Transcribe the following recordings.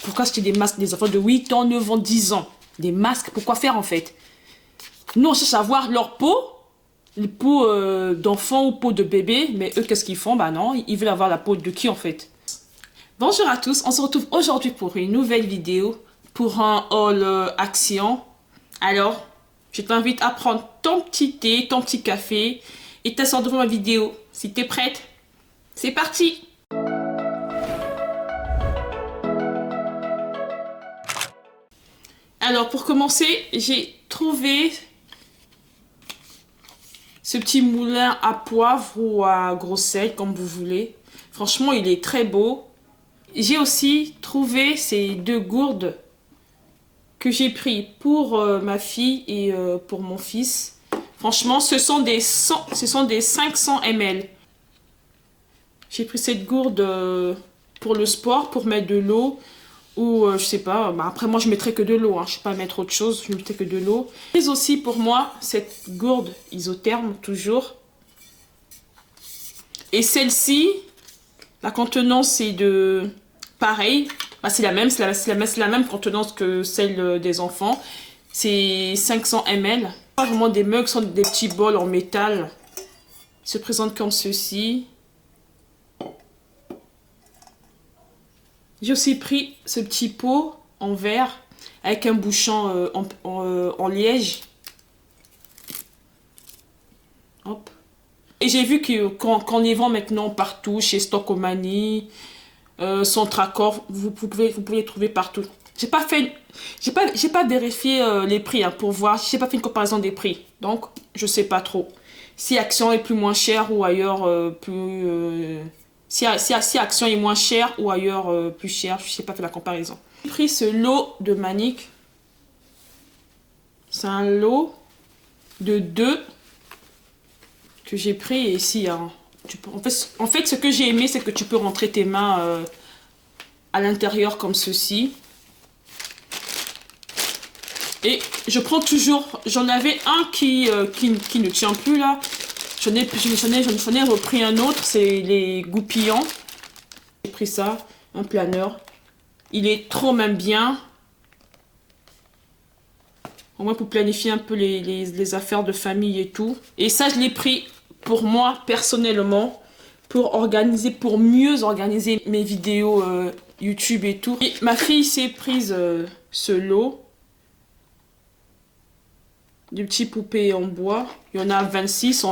pourquoi acheter des masques des enfants de 8 ans, 9 ans, 10 ans? Des masques, pourquoi faire en fait? Nous, on cherche à voir leur peau, les peaux d'enfants ou peau de bébé, mais eux, qu'est-ce qu'ils font? Bah non, ils veulent avoir la peau de qui en fait? Bonjour à tous, on se retrouve aujourd'hui pour une nouvelle vidéo, pour un haul action. Alors, je t'invite à prendre ton petit thé, ton petit café et t'asseoir devant ma vidéo. Si t'es prête, c'est parti! Alors, pour commencer, j'ai trouvé ce petit moulin à poivre ou à gros sel, comme vous voulez. Franchement, il est très beau. J'ai aussi trouvé ces deux gourdes que j'ai pris pour ma fille et pour mon fils. Franchement, ce sont des 500 ml. J'ai pris cette gourde pour le sport, pour mettre de l'eau. Ou je sais pas, bah après moi je mettrais que de l'eau, hein. Je ne vais pas mettre autre chose, je mettrais que de l'eau. Mais aussi pour moi, cette gourde isotherme, toujours. Et celle-ci, la contenance est de... pareil, bah, c'est la même contenance que celle des enfants. C'est 500 ml. Vraiment des mugs, sont des petits bols en métal. Ils se présentent comme ceci. J'ai aussi pris ce petit pot en verre avec un bouchon en liège. Hop. Et j'ai vu qu'on y vend maintenant partout, chez Stockomanie, Centracor, vous pouvez les trouver partout. J'ai pas vérifié les prix hein, pour voir, j'ai pas fait une comparaison des prix. Donc, je sais pas trop. Si Action est plus moins cher ou ailleurs si Action est moins cher ou ailleurs plus cher, je sais pas faire la comparaison. J'ai pris ce lot de Manic. C'est un lot de 2 que j'ai pris et ici. Hein, en fait, ce que j'ai aimé, c'est que tu peux rentrer tes mains à l'intérieur comme ceci. Et je prends toujours, j'en avais un qui ne tient plus là. J'en ai repris un autre, c'est les goupillants. J'ai pris ça, un planeur. Il est trop même bien. Au moins pour planifier un peu les affaires de famille et tout. Et ça, je l'ai pris pour moi, personnellement, pour mieux organiser mes vidéos YouTube et tout. Et ma fille s'est prise ce lot de petits poupées en bois. Il y en a 26,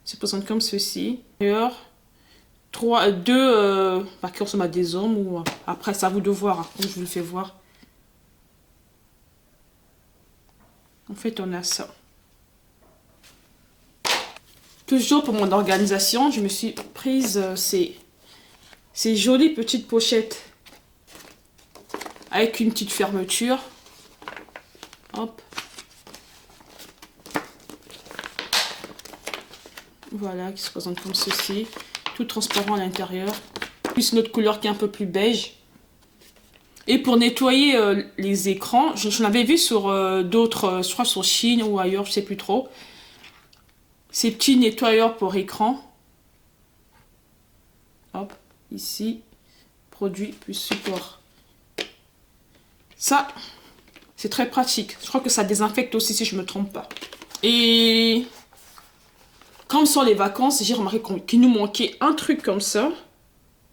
c'est présente comme ceci. D'ailleurs, 2 qui ressemblent à des hommes ou après c'est à vous de voir, hein, comme je vous le fais voir. En fait, on a ça. Toujours pour mon organisation, je me suis prise ces jolies petites pochettes avec une petite fermeture. Hop. Voilà, qui se présente comme ceci. Tout transparent à l'intérieur. Plus une autre couleur qui est un peu plus beige. Et pour nettoyer les écrans, j'en avais vu sur d'autres, je crois sur Chine ou ailleurs, je sais plus trop. Ces petits nettoyeurs pour écran. Hop, ici. Produit plus support. Ça, c'est très pratique. Je crois que ça désinfecte aussi si je ne me trompe pas. Et... comme sur les vacances, j'ai remarqué qu'il nous manquait un truc comme ça.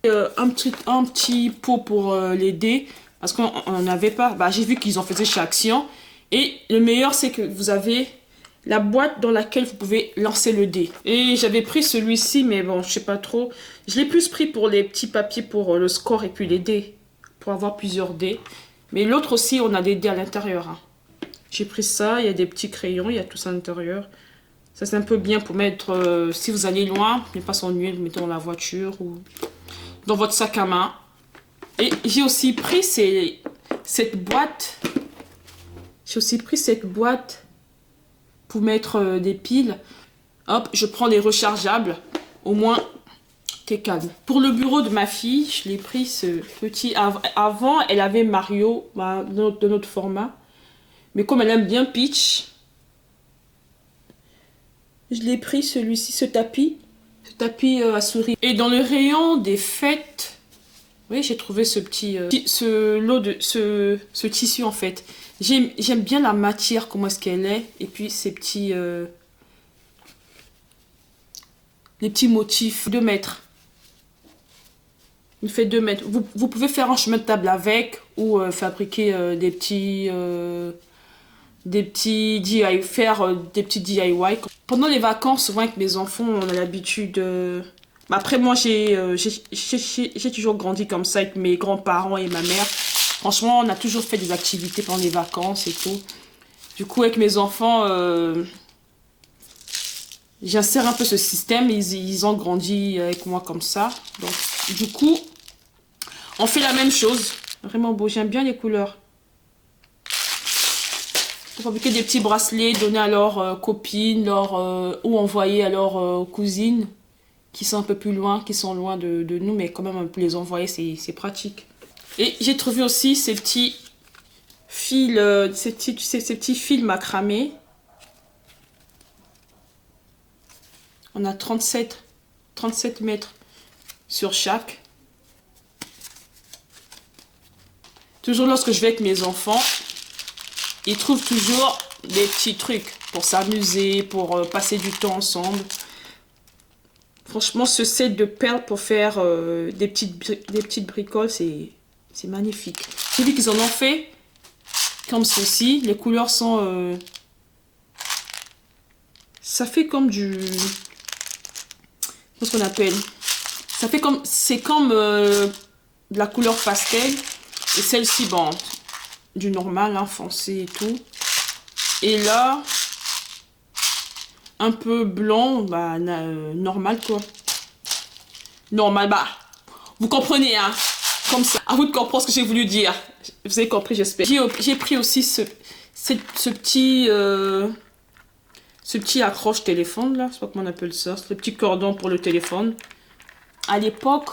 Un petit pot pour les dés. Parce qu'on n'en avait pas. Bah, j'ai vu qu'ils en faisaient chez Action. Et le meilleur, c'est que vous avez la boîte dans laquelle vous pouvez lancer le dé. Et j'avais pris celui-ci, mais bon, je sais pas trop. Je l'ai plus pris pour les petits papiers pour le score et puis les dés. Pour avoir plusieurs dés. Mais l'autre aussi, on a des dés à l'intérieur. Hein. J'ai pris ça. Il y a des petits crayons. Il y a tout ça à l'intérieur. Ça, c'est un peu bien pour mettre, si vous allez loin, ne pas s'ennuyer, vous mettez dans la voiture ou dans votre sac à main. Et j'ai aussi pris cette boîte. J'ai aussi pris cette boîte pour mettre des piles. Hop, je prends les rechargeables. Au moins, t'es calme. Pour le bureau de ma fille, je l'ai pris ce petit... Avant, elle avait Mario de notre format. Mais comme elle aime bien Peach... je l'ai pris celui-ci, ce tapis à souris. Et dans le rayon des fêtes, Oui, j'ai trouvé ce petit, ce lot de, ce tissu en fait. J'aime bien la matière, comment est-ce qu'elle est. Et puis ces petits, les petits motifs. 2 mètres. Il fait 2 mètres. Vous pouvez faire un chemin de table avec ou fabriquer des petits DIY, faire des petits DIY. Pendant les vacances, souvent avec mes enfants, on a l'habitude. Après, moi, j'ai toujours grandi comme ça avec mes grands-parents et ma mère. Franchement, on a toujours fait des activités pendant les vacances et tout. Du coup, avec mes enfants, j'insère un peu ce système. Ils ont grandi avec moi comme ça. Donc, du coup, on fait la même chose. Vraiment beau. J'aime bien les couleurs. Pour fabriquer des petits bracelets, donner à leurs copines, ou envoyer à leurs cousines qui sont un peu plus loin, qui sont loin de nous, mais quand même on peut les envoyer, c'est pratique. Et j'ai trouvé aussi ces petits fils, ces petits fils macramés. On a 37 mètres sur chaque. Toujours lorsque je vais avec mes enfants, ils trouvent toujours des petits trucs pour s'amuser, pour passer du temps ensemble. Franchement, ce set de perles pour faire des petites bricoles, c'est magnifique. J'ai vu qu'ils en ont fait comme ceci. Les couleurs sont... ça fait comme du... Qu'est-ce qu'on appelle? Ça fait comme... C'est comme de la couleur pastel. Et celle-ci, bon, du normal, hein, foncé et tout. Et là... un peu blanc, bah, normal quoi. Normal, bah, vous comprenez, hein. Comme ça, à vous de comprendre ce que j'ai voulu dire. Vous avez compris, j'espère. J'ai pris aussi ce petit accroche téléphone là, je sais pas comment on appelle ça, ce petit cordon pour le téléphone. À l'époque,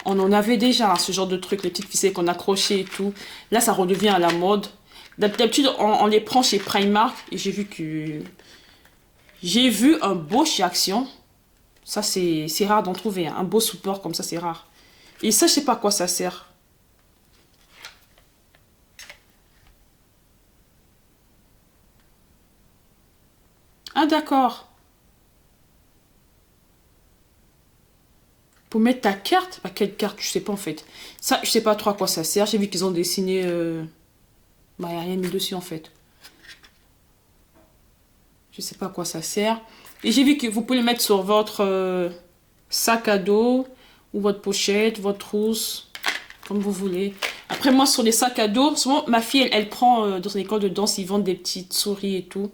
on en avait déjà hein, ce genre de truc, les petites ficelles qu'on accrochait et tout. Là, ça redevient à la mode. D'habitude, on les prend chez Primark et j'ai vu un beau chez Action. Ça, c'est rare d'en trouver. Hein. Un beau support comme ça, c'est rare. Et ça, je sais pas à quoi ça sert. Ah, d'accord. Pour mettre ta carte. Bah, quelle carte? Je sais pas en fait. Ça, je sais pas trop à quoi ça sert. J'ai vu qu'ils ont dessiné... Bah, il n'y a rien mis dessus en fait. Je sais pas à quoi ça sert. Et j'ai vu que vous pouvez le mettre sur votre sac à dos ou votre pochette, votre trousse, comme vous voulez. Après, moi, sur les sacs à dos, souvent, ma fille, elle prend dans une école de danse, ils vendent des petites souris et tout.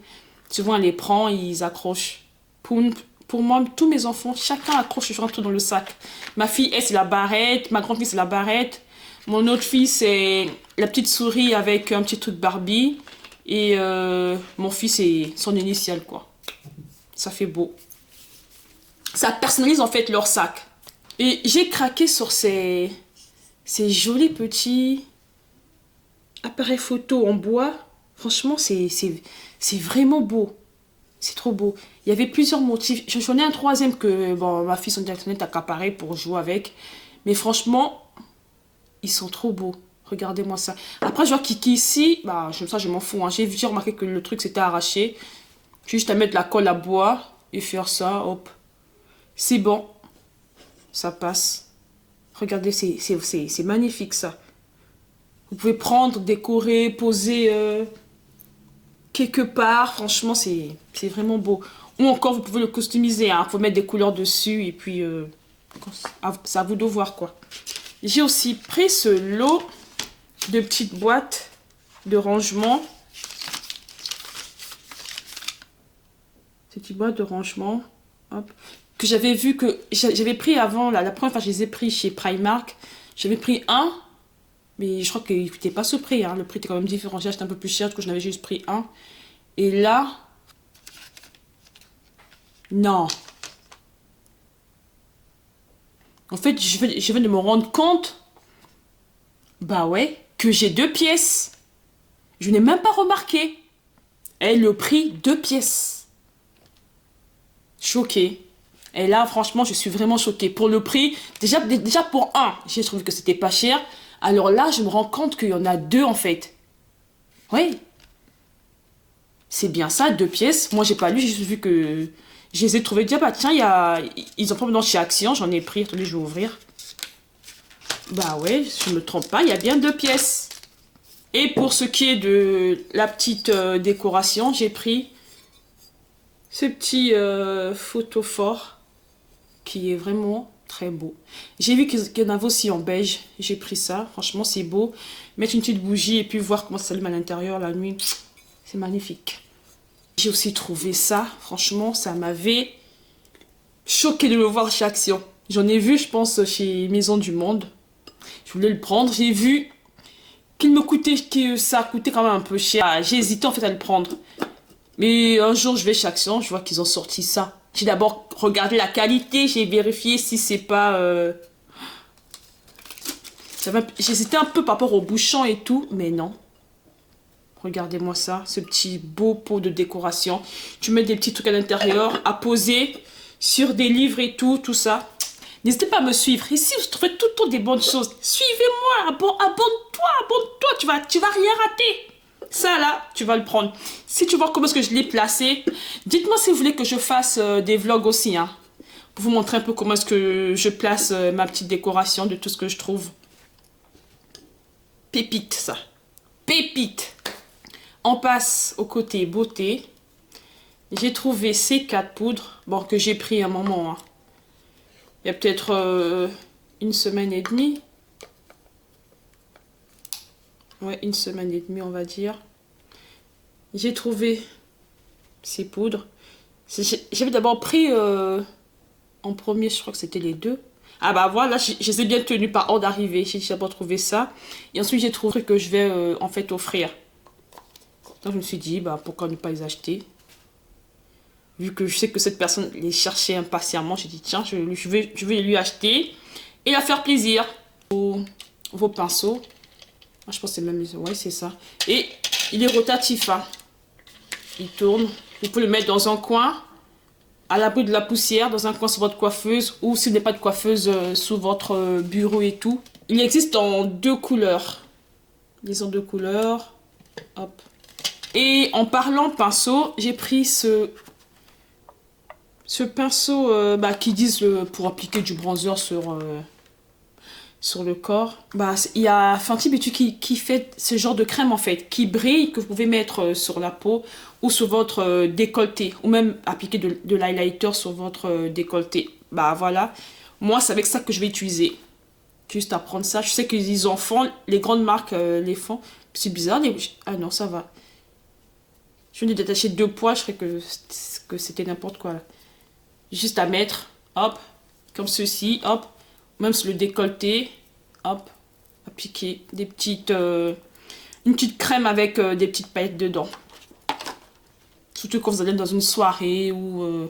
Souvent, elle les prend, ils accrochent. Pour moi, tous mes enfants, chacun accroche un truc dans le sac. Ma fille, elle, c'est la barrette. Ma grande fille, c'est la barrette. Mon autre fille, c'est la petite souris avec un petit truc Barbie. Et mon fils, c'est son initiale, quoi. Ça fait beau. Ça personnalise, en fait, leur sac. Et j'ai craqué sur ces jolis petits appareils photo en bois. Franchement, c'est vraiment beau. C'est trop beau. Il y avait plusieurs motifs. J'en ai un troisième que bon, ma fille, son directeur a accaparé pour jouer avec. Mais franchement, ils sont trop beaux. Regardez-moi ça. Après, je vois Kiki ici. Bah, ça, je m'en fous. Hein. J'ai remarqué que le truc s'était arraché. J'ai juste à mettre la colle à bois et faire ça. Hop. C'est bon. Ça passe. Regardez, c'est magnifique ça. Vous pouvez prendre, décorer, poser quelque part. Franchement, c'est vraiment beau. Ou encore, vous pouvez le customiser. Hein. Faut mettre des couleurs dessus et puis c'est à vous de voir quoi. J'ai aussi pris ce lot de petites boîtes de rangement. Ces petites boîtes de rangement. Hop. Que j'avais vu que j'avais pris avant, la première fois que je les ai pris chez Primark. J'avais pris un. Mais je crois qu'il ne coûtait pas ce prix. Hein. Le prix était quand même différent. J'ai acheté un peu plus cher parce que j'en avais juste pris un. Et là... Non. En fait, je viens de me rendre compte... Bah ouais, que j'ai 2 pièces. Je n'ai même pas remarqué. Et le prix, 2 pièces. Choquée. Et là, franchement, je suis vraiment choquée. Pour le prix, déjà pour un, j'ai trouvé que c'était pas cher. Alors là, je me rends compte qu'il y en a deux, en fait. Oui. C'est bien ça, 2 pièces. Moi, j'ai pas lu, j'ai juste vu que... Je les ai trouvés. Déjà, bah tiens, ils ont pas maintenant chez Action. J'en ai pris. Attendez, je vais ouvrir. Bah ouais, je me trompe pas. Il y a bien 2 pièces. Et pour ce qui est de la petite décoration, j'ai pris ce petit photophore qui est vraiment très beau. J'ai vu qu'il y en avait aussi en beige. J'ai pris ça. Franchement, c'est beau. Mettre une petite bougie et puis voir comment ça s'allume à l'intérieur la nuit. C'est magnifique. J'ai aussi trouvé ça. Franchement, ça m'avait choqué de le voir chez Action. J'en ai vu, je pense, chez Maison du Monde. Je voulais le prendre. J'ai vu que ça coûtait quand même un peu cher. Ah, j'ai hésité en fait à le prendre. Mais un jour, je vais chez Action, je vois qu'ils ont sorti ça. J'ai d'abord regardé la qualité, j'ai vérifié si c'est pas... J'hésitais un peu par rapport au bouchon et tout, mais non. Regardez-moi ça, ce petit beau pot de décoration. Tu mets des petits trucs à l'intérieur, à poser sur des livres et tout, tout ça. N'hésitez pas à me suivre. Ici, vous trouvez tout le temps des bonnes choses. Suivez-moi, abonne-toi, tu vas rien rater. Ça là, tu vas le prendre. Si tu vois comment est-ce que je l'ai placé, dites-moi si vous voulez que je fasse des vlogs aussi, hein, pour vous montrer un peu comment est-ce que je place ma petite décoration de tout ce que je trouve. Pépite, ça. Pépite. On passe au côté beauté. J'ai trouvé ces 4 poudres, bon, que j'ai pris un moment, hein. Il y a peut-être 1 semaine et demie. Ouais, 1 semaine et demie, on va dire. J'ai trouvé ces poudres. J'avais d'abord pris en premier, je crois que c'était les deux. Ah bah voilà, je les ai bien tenus par ordre d'arrivée. J'ai d'abord trouvé ça. Et ensuite, j'ai trouvé que je vais en fait offrir. Donc, je me suis dit, bah pourquoi ne pas les acheter? Vu que je sais que cette personne les cherchait impatiemment, j'ai dit, tiens, je vais lui acheter et la faire plaisir. Vos pinceaux. Je pense que c'est même... Ouais, c'est ça. Et il est rotatif, hein. Il tourne. Vous pouvez le mettre dans un coin, à l'abri de la poussière, dans un coin sur votre coiffeuse, ou s'il n'est pas de coiffeuse, sous votre bureau et tout. Il existe en 2 couleurs. Ils ont 2 couleurs. Hop. Et en parlant pinceau, j'ai pris ce pinceau qui disent pour appliquer du bronzer sur le corps. Bah, il y a Fenty Beauty qui fait ce genre de crème en fait, qui brille, que vous pouvez mettre sur la peau ou sur votre décolleté, ou même appliquer de l'highlighter sur votre décolleté. Bah voilà, moi c'est avec ça que je vais utiliser. Juste à prendre ça. Je sais qu'ils en font, les grandes marques les font. C'est bizarre, ah non, ça va. Je venais d'attacher 2 poids, je croyais que c'était n'importe quoi là. Juste à mettre, hop, comme ceci, hop. Même sur le décolleté, hop, appliquer une petite crème avec des petites paillettes dedans. Surtout quand vous allez dans une soirée ou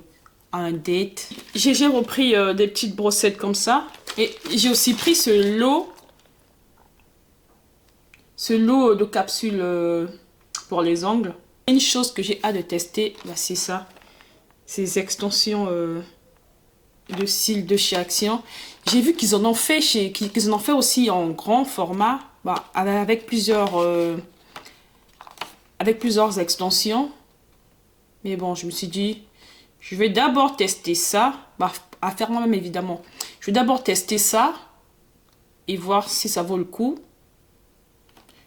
à un date. J'ai repris des petites brossettes comme ça. Et j'ai aussi pris ce lot de capsules pour les ongles. Une chose que j'ai hâte de tester, bah, c'est ça. Ces extensions de cils de chez Action. J'ai vu qu'ils en ont fait aussi en grand format, bah, avec plusieurs extensions. Mais bon, je me suis dit, je vais d'abord tester ça, bah, à faire moi-même évidemment. Je vais d'abord tester ça et voir si ça vaut le coup.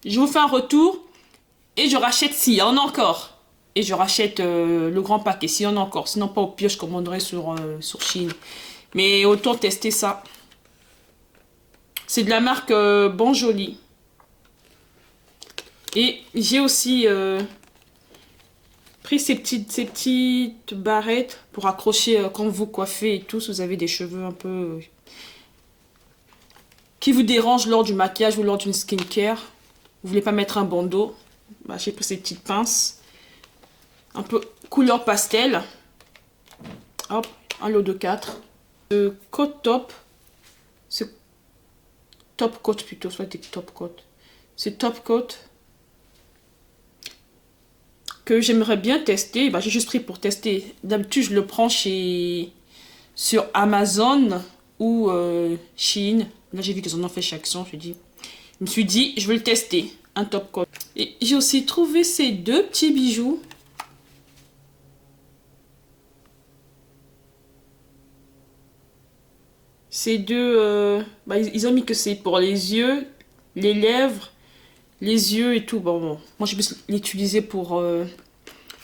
Je vous fais un retour et je rachète s'il y en a encore. Et je rachète le grand paquet s'il y en a encore. Sinon, pas au pire, je commanderai sur Chine. Mais autant tester ça. C'est de la marque Bon Joli. Et j'ai aussi pris ces petites barrettes pour accrocher quand vous coiffez et tout. Si vous avez des cheveux un peu qui vous dérangent lors du maquillage ou lors d'une skincare. Vous voulez pas mettre un bandeau. Bah, j'ai pris ces petites pinces. Un peu couleur pastel. Hop, un lot de 4. Ce coat top. Ce top coat plutôt, soit des top coat. Ce top coat que j'aimerais bien tester. Bah, j'ai juste pris pour tester. D'habitude, je le prends chez sur Amazon ou Shein. Là, j'ai vu qu'ils en ont fait chez Action. Je me suis dit, je vais le tester. Un top coat. Et j'ai aussi trouvé ces deux petits bijoux. Ces deux, ils ont mis que c'est pour les yeux, les lèvres, les yeux et tout. Bon, moi je vais l'utiliser pour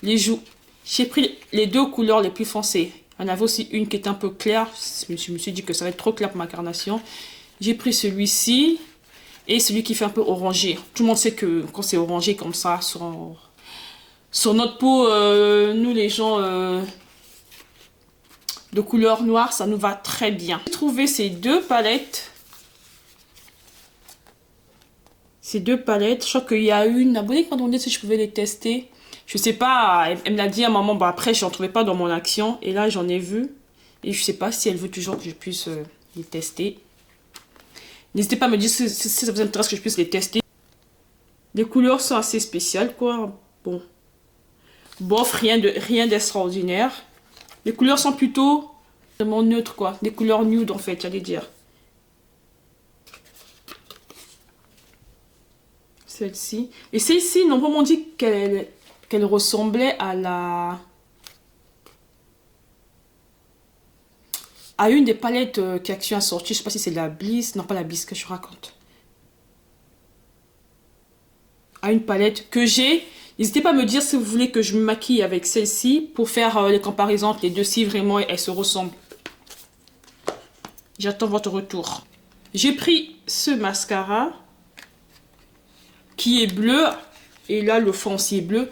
les joues. J'ai pris les deux couleurs les plus foncées. Il y en avait aussi une qui était un peu claire. Je me suis dit que ça va être trop clair pour ma carnation. J'ai pris celui-ci et celui qui fait un peu orangé. Tout le monde sait que quand c'est orangé comme ça, sur notre peau, nous les gens de couleur noire, ça nous va très bien. J'ai trouvé ces deux palettes. Ces deux palettes. Je crois qu'il y a une abonnée qui m'a demandé si je pouvais les tester. Je sais pas, elle me l'a dit à un moment. Bon, après, je n'en trouvais pas dans mon action. Et là, j'en ai vu. Et je sais pas si elle veut toujours que je puisse les tester. N'hésitez pas à me dire si ça vous intéresse que je puisse les tester. Les couleurs sont assez spéciales, quoi. Bon. Bof, rien d'extraordinaire. Les couleurs sont plutôt vraiment neutres, quoi. Des couleurs nude, en fait, j'allais dire. Celle-ci. Et celle-ci, non, on dit qu'elle ressemblait à une des palettes qu'Action a sorti. Je sais pas si c'est la Bliss. Non, pas la Bliss, que je raconte. À une palette que j'ai. N'hésitez pas à me dire si vous voulez que je me maquille avec celle-ci pour faire les comparaisons entre les deux, si vraiment elles se ressemblent. J'attends votre retour. J'ai pris ce mascara qui est bleu. Et là, le fond aussi est bleu.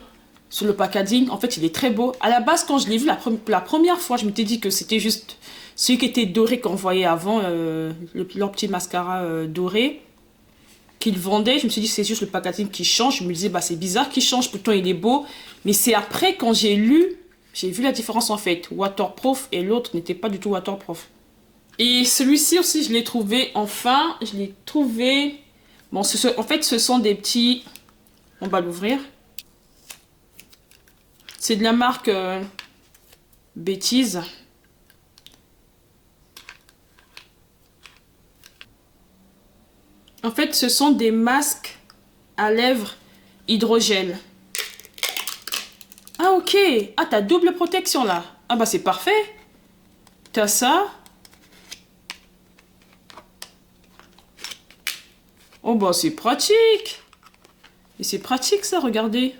Sur le packaging, en fait, il est très beau. À la base, quand je l'ai vu la première fois, je m'étais dit que c'était juste celui qui était doré qu'on voyait avant, leur petit mascara doré qu'ils vendaient. Je me suis dit c'est juste le packaging qui change. Je me disais, bah c'est bizarre qu'il change, pourtant il est beau. Mais c'est après, quand j'ai lu, j'ai vu la différence en fait. Waterproof et l'autre n'était pas du tout waterproof. Et celui-ci aussi, je l'ai trouvé, enfin, je l'ai trouvé... Bon, en fait, ce sont des petits... On va l'ouvrir. C'est de la marque Bêtise. En fait, ce sont des masques à lèvres hydrogel. Ah, ok. Ah, t'as double protection, là. Ah, bah, c'est parfait. T'as ça. Oh, bah, c'est pratique. Et c'est pratique, ça, regardez.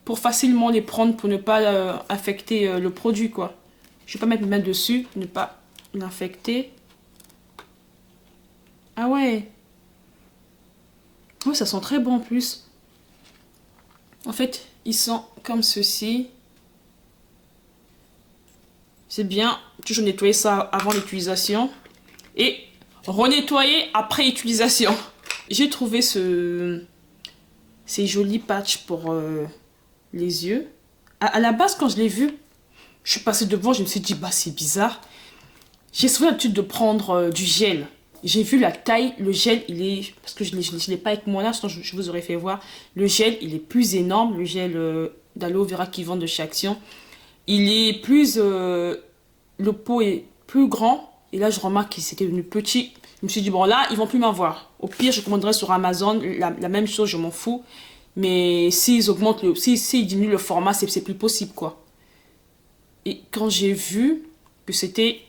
Pour facilement les prendre, pour ne pas affecter le produit, quoi. Je vais pas mettre mes mains dessus, ne pas l'infecter. Ah ouais. Ouais, ça sent très bon en plus. En fait, ils sont comme ceci. C'est bien. Toujours nettoyer ça avant l'utilisation. Et renettoyer après utilisation. J'ai trouvé ces jolis patchs pour les yeux. À la base, quand je l'ai vu, je suis passée devant, je me suis dit, bah c'est bizarre. J'ai souvent l'habitude de prendre du gel. J'ai vu la taille, le gel, il est... Parce que je ne l'ai pas avec moi là, sinon je vous aurais fait voir. Le gel, il est plus énorme, le gel d'aloe vera qu'ils vendent de chez Action. Il est plus... le pot est plus grand. Et là, je remarque qu'il s'était devenu petit. Je me suis dit, bon là, ils vont plus m'avoir. Au pire, je commanderai sur Amazon la même chose, je m'en fous. Mais s'ils augmentent, s'ils diminuent le format, c'est plus possible, quoi. Et quand j'ai vu que c'était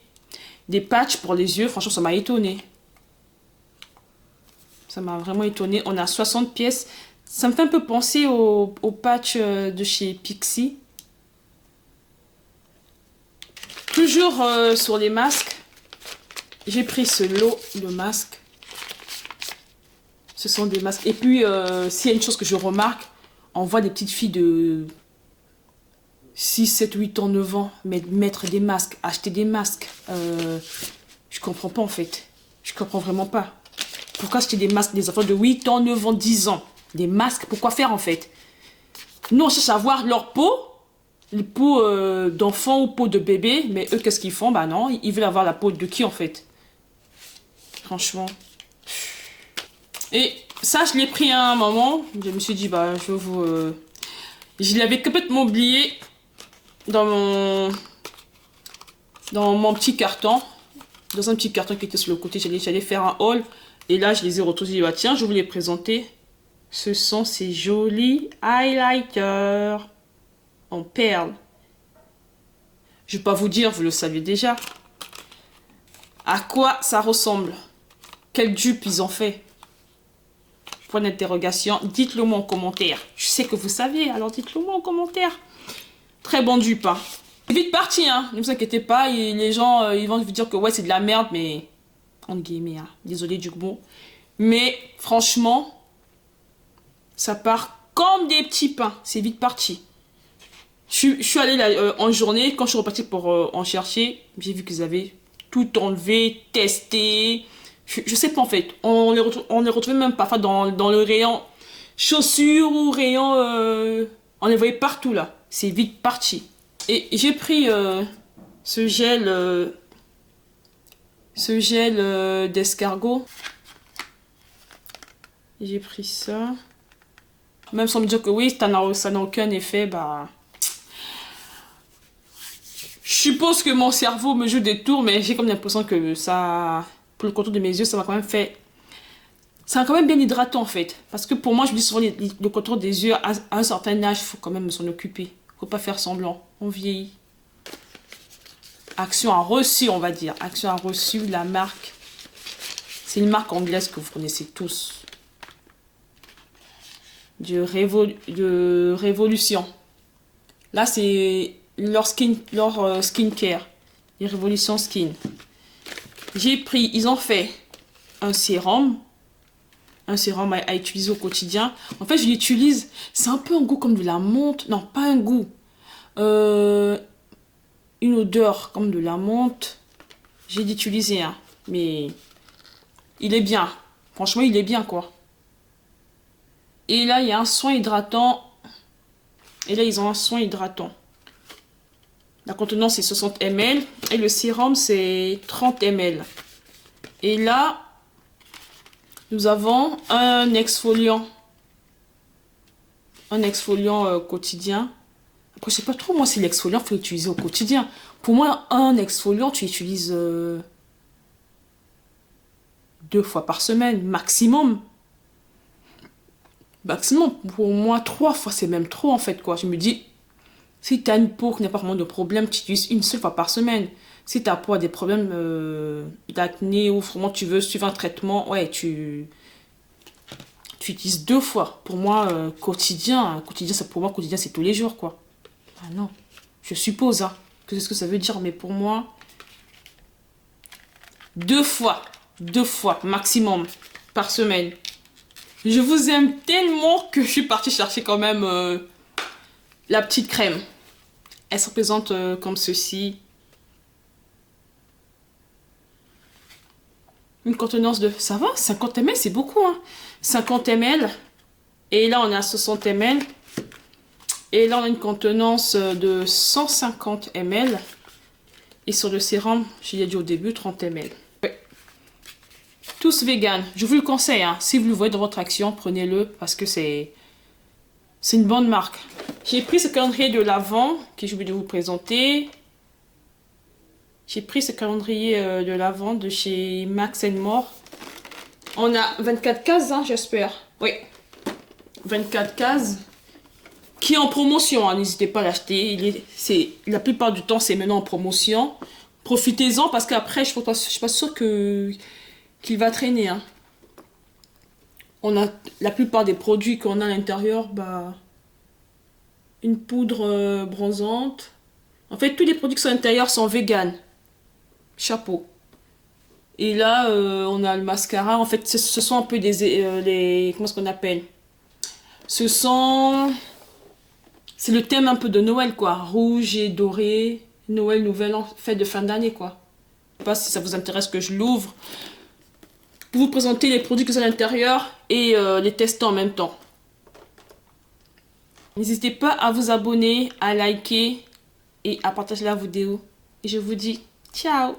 des patchs pour les yeux, franchement, ça m'a étonné. Ça m'a vraiment étonné. On a 60 pièces. Ça me fait un peu penser au patch de chez Pixi. Toujours sur les masques. J'ai pris ce lot de masques. Ce sont des masques. Et puis, s'il y a une chose que je remarque, on voit des petites filles de 6, 7, 8 ans, 9 ans mettre des masques, acheter des masques. Je comprends pas en fait. Je comprends vraiment pas. Pourquoi acheter des masques des enfants de 8 ans, 9 ans, 10 ans? Des masques, pourquoi faire en fait? Nous, on cherche à voir leur peau, les peaux d'enfants ou peau de bébé, mais eux, qu'est-ce qu'ils font? Bah non, ils veulent avoir la peau de qui en fait? Franchement. Et ça, je l'ai pris à un moment. Je me suis dit, bah, je vous... Je l'avais complètement oublié dans dans mon petit carton. Dans un petit carton qui était sur le côté, j'allais faire un haul. Et là, je les ai retrouvés. J'ai dit, bah, tiens, je vais vous les présenter. Ce sont ces jolis highlighters en perles. Je ne vais pas vous dire, vous le savez déjà. À quoi ça ressemble? Quelle dupe ils ont fait? Point d'interrogation. Dites-le moi en commentaire. Je sais que vous savez, alors dites-le moi en commentaire. Très bon dupe, hein. Vite parti, hein. Ne vous inquiétez pas. Les gens, ils vont vous dire que ouais, c'est de la merde, mais... entre guillemets, hein. Désolé du mot. Mais franchement, ça part comme des petits pains. C'est vite parti. Je suis allée là, en journée. Quand je suis repartie pour en chercher, j'ai vu qu'ils avaient tout enlevé, testé. Je sais pas en fait. On les retrouvait même parfois dans le rayon chaussures ou rayon... on les voyait partout là. C'est vite parti. Et j'ai pris ce gel... d'escargot. J'ai pris ça. Même sans me dire que oui, ça n'a aucun effet, bah... Je suppose que mon cerveau me joue des tours, mais j'ai comme l'impression que ça... Pour le contour de mes yeux, ça m'a quand même fait... Ça a quand même bien hydratant en fait. Parce que pour moi, je me dis souvent, le contour des yeux, à un certain âge, il faut quand même s'en occuper. Faut pas faire semblant. On vieillit. Action a reçu, on va dire. Action a reçu la marque. C'est une marque anglaise que vous connaissez tous. De Révolution. Là, c'est leur skincare. Les Révolution Skin. J'ai pris, ils ont fait un sérum. Un sérum à utiliser au quotidien. En fait, je l'utilise. C'est un peu un goût comme de la menthe. Non, pas un goût. Une odeur comme de la menthe. J'ai d'utiliser, hein. Mais il est bien. Franchement, il est bien, quoi. Et là, il y a un soin hydratant. Et là, ils ont un soin hydratant. La contenance, c'est 60 ml. Et le sérum, c'est 30 ml. Et là, nous avons un exfoliant. Un exfoliant quotidien. Après, je sais pas trop, moi, si l'exfoliant, il faut l'utiliser au quotidien. Pour moi, un exfoliant, tu utilises 2 fois par semaine, maximum. Maximum, pour moi, 3 fois, c'est même trop, en fait, quoi. Je me dis, si tu as une peau qui n'a pas vraiment de problème, tu utilises une seule fois par semaine. Si ta peau a des problèmes d'acné ou vraiment tu veux suivre un traitement, ouais, tu utilises 2 fois. Pour moi, quotidien, pour moi, quotidien, c'est tous les jours, quoi. Ah non, je suppose, hein, que c'est ce que ça veut dire, mais pour moi, 2 fois maximum par semaine. Je vous aime tellement que je suis partie chercher quand même la petite crème. Elle se présente comme ceci. Une contenance de... Ça va, 50 ml, c'est beaucoup, hein. 50 ml. Et là, on est à 60 ml. Et là, on a une contenance de 150 ml. Et sur le sérum, je l'ai dit au début, 30 ml. Ouais. Tous vegan. Je vous le conseille, hein. Si vous le voyez dans votre action, prenez-le parce que c'est une bonne marque. J'ai pris ce calendrier de l'Avent que j'ai oublié de vous présenter. J'ai pris ce calendrier de l'Avent de chez Max More. On a 24 cases, hein, j'espère. Oui. 24 cases. Qui est en promotion, hein. N'hésitez pas à l'acheter. La plupart du temps, c'est maintenant en promotion. Profitez-en parce qu'après, je ne suis pas sûre qu'il va traîner, hein. On a la plupart des produits qu'on a à l'intérieur, bah, une poudre bronzante. En fait, tous les produits qui sont à l'intérieur sont vegan. Chapeau. Et là, on a le mascara. En fait, ce sont un peu les... Comment est-ce qu'on appelle? C'est le thème un peu de Noël, quoi. Rouge et doré. Noël, nouvelle an, fête de fin d'année, quoi. Je sais pas si ça vous intéresse que je l'ouvre. Pour vous présenter les produits que sont à l'intérieur et les tester en même temps. N'hésitez pas à vous abonner, à liker et à partager la vidéo. Et je vous dis ciao!